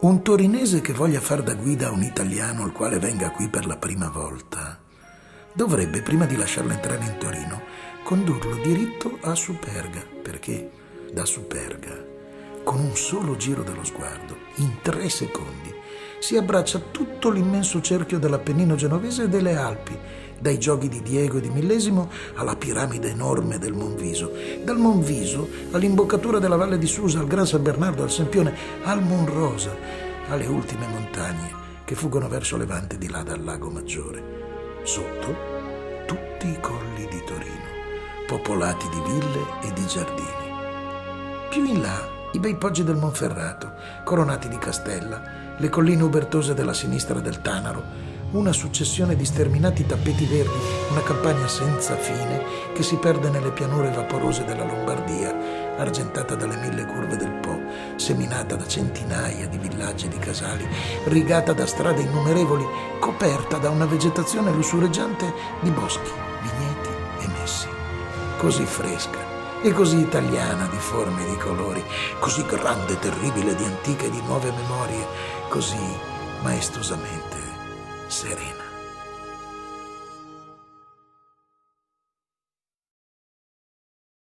Un torinese che voglia far da guida a un italiano il quale venga qui per la prima volta dovrebbe, prima di lasciarlo entrare in Torino, condurlo diritto a Superga, perché da Superga, con un solo giro dello sguardo, in 3 secondi, si abbraccia tutto l'immenso cerchio dell'Appennino genovese e delle Alpi, dai Gioghi di Diego e di Millesimo alla piramide enorme del Monviso, dal Monviso all'imboccatura della Valle di Susa, al Gran San Bernardo, al Sempione, al Monrosa, alle ultime montagne che fuggono verso levante di là dal Lago Maggiore. Sotto, tutti i colli di Torino, popolati di ville e di giardini. Più in là, i bei poggi del Monferrato, coronati di castella, le colline ubertose della sinistra del Tanaro, una successione di sterminati tappeti verdi, una campagna senza fine che si perde nelle pianure vaporose della Lombardia, argentata dalle 1000 curve del Po, seminata da centinaia di villaggi e di casali, rigata da strade innumerevoli, coperta da una vegetazione lussureggiante di boschi, vigneti e messi. Così fresca e così italiana di forme e di colori, così grande e terribile di antiche e di nuove memorie, così maestosamente serena.